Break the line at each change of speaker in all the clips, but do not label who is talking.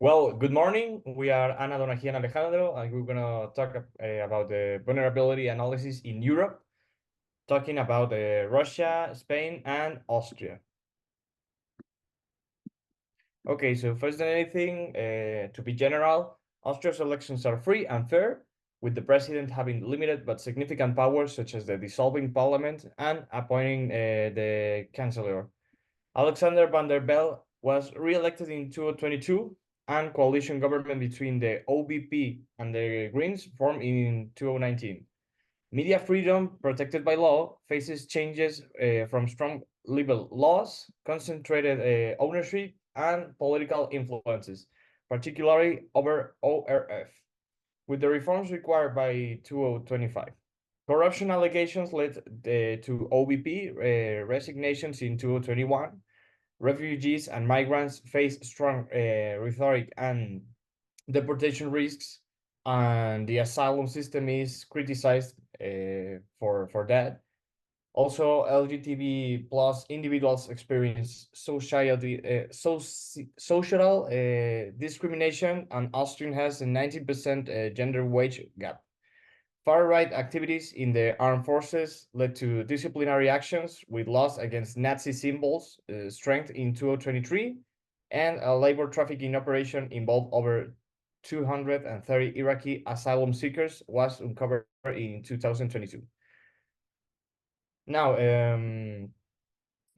Well, good morning. We are Ana, Donají, and Alejandro, and we're gonna talk about the vulnerability analysis in Europe, talking about Russia, Spain, and Austria. Okay, so first than anything, to be general, Austria's elections are free and fair, with the president having limited but significant powers, such as the dissolving parliament and appointing the chancellor. Alexander Van der Bellen was re-elected in 2022, and coalition government between the OBP and the Greens formed in 2019. Media freedom, protected by law, faces changes from strong liberal laws, concentrated ownership, and political influences, particularly over ORF, with the reforms required by 2025. Corruption allegations led to OBP resignations in 2021. Refugees and migrants face strong rhetoric and deportation risks, and the asylum system is criticized for that. Also, LGBT plus individuals experience social discrimination, and Austrian has a 19% gender wage gap. Far-right activities in the armed forces led to disciplinary actions with laws against Nazi symbols strengthened in 2023, and a labor trafficking operation involved over 230 Iraqi asylum seekers was uncovered in 2022. Now,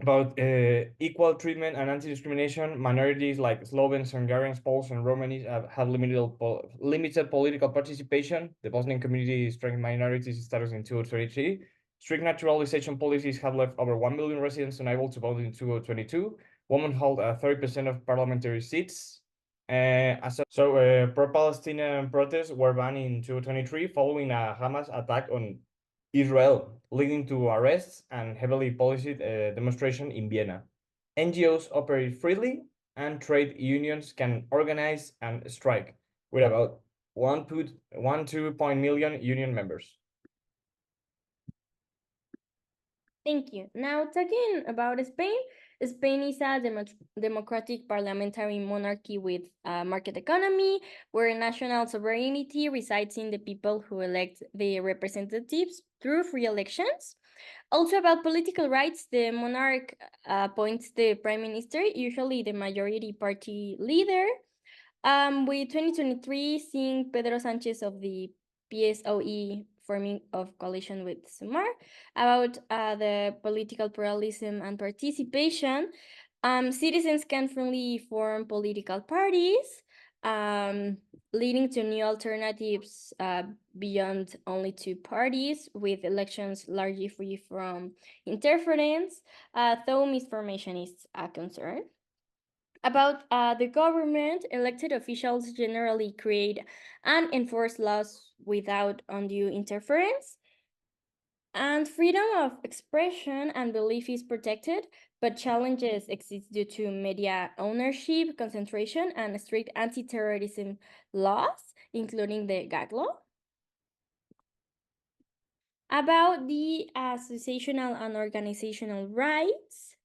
about equal treatment and anti-discrimination, minorities like Slovens, Hungarians, Poles, and Romanians have limited political participation. The Bosnian community strengthened minorities status in 2023. Strict naturalization policies have left over 1 million residents unable to vote in 2022. Women hold 30% of parliamentary seats. Pro-Palestinian protests were banned in 2023 following a Hamas attack on Israel, leading to arrests and heavily policed demonstration in Vienna. NGOs operate freely, and trade unions can organize and strike, with about 1.2 million union members.
Thank you. Now, talking about Spain, Spain is a democratic parliamentary monarchy with a market economy, where national sovereignty resides in the people who elect the representatives through free elections. Also, about political rights, the monarch appoints the prime minister, usually the majority party leader. With 2023 seeing Pedro Sanchez of the PSOE forming of coalition with Sumar. About the political pluralism and participation, citizens can freely form political parties, leading to new alternatives beyond only two parties, with elections largely free from interference, though misformation is a concern. About the government, elected officials generally create and enforce laws without undue interference. And freedom of expression and belief is protected, but challenges exist due to media ownership, concentration, and strict anti-terrorism laws, including the gag law. About the associational and organizational rights,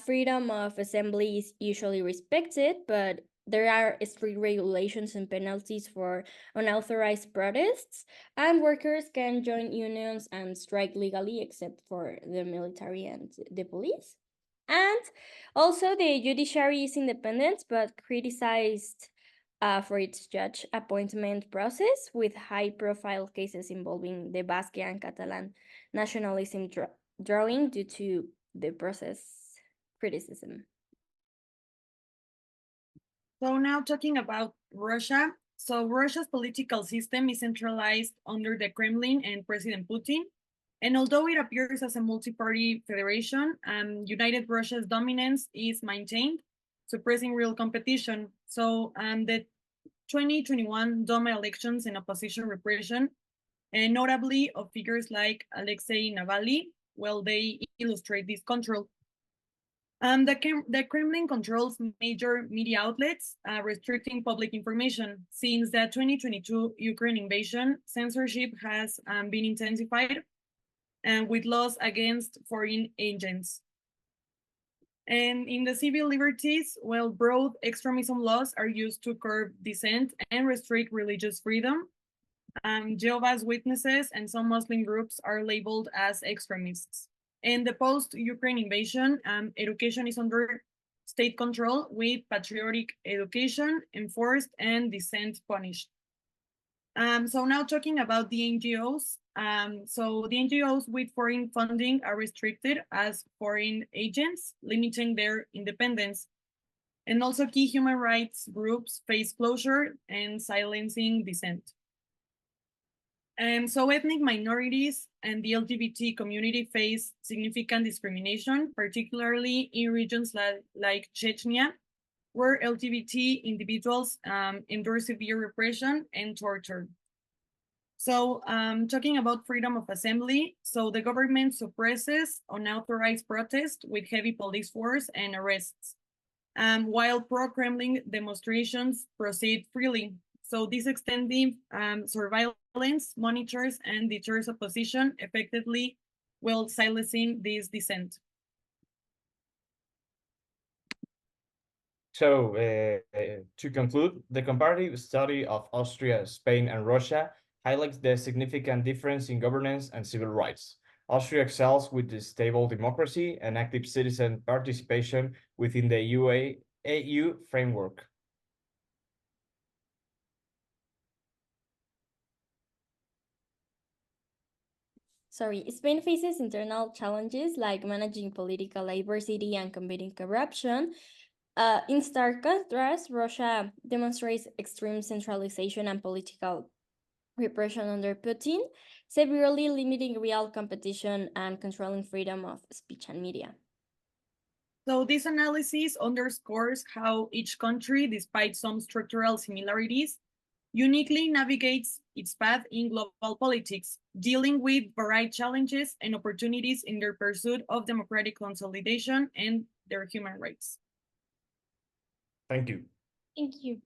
freedom of assembly is usually respected, but there are strict regulations and penalties for unauthorized protests, and workers can join unions and strike legally, except for the military and the police. And also, the judiciary is independent, but criticized for its judge appointment process, with high-profile cases involving the Basque and Catalan nationalism drawing due to the process criticism.
So now talking about Russia. So Russia's political system is centralized under the Kremlin and President Putin. And although it appears as a multi-party federation, United Russia's dominance is maintained, suppressing real competition. So the 2021 Duma elections and opposition repression, and notably of figures like Alexei Navalny, well, they illustrate this control. The Kremlin controls major media outlets, restricting public information. Since the 2022 Ukraine invasion, censorship has been intensified, and with laws against foreign agents. And in the civil liberties, well, broad extremism laws are used to curb dissent and restrict religious freedom. Jehovah's Witnesses and some Muslim groups are labeled as extremists. In the post-Ukraine invasion, education is under state control with patriotic education enforced and dissent punished. So now talking about the NGOs. So the NGOs with foreign funding are restricted as foreign agents, limiting their independence. And also key human rights groups face closure and silencing dissent. And so ethnic minorities and the LGBT community face significant discrimination, particularly in regions like Chechnya, where LGBT individuals endure severe repression and torture. So talking about freedom of assembly, so the government suppresses unauthorized protest with heavy police force and arrests, while pro-Kremlin demonstrations proceed freely. So this extended surveillance monitors and deters opposition effectively while silencing this dissent.
So, to conclude, the comparative study of Austria, Spain, and Russia highlights the significant difference in governance and civil rights. Austria excels with a stable democracy and active citizen participation within the EU framework.
Spain faces internal challenges like managing political diversity and combating corruption. In stark contrast, Russia demonstrates extreme centralization and political repression under Putin, severely limiting real competition and controlling freedom of speech and media.
So this analysis underscores how each country, despite some structural similarities, uniquely navigates its path in global politics, dealing with varied challenges and opportunities in their pursuit of democratic consolidation and their human rights.
Thank you.
Thank you.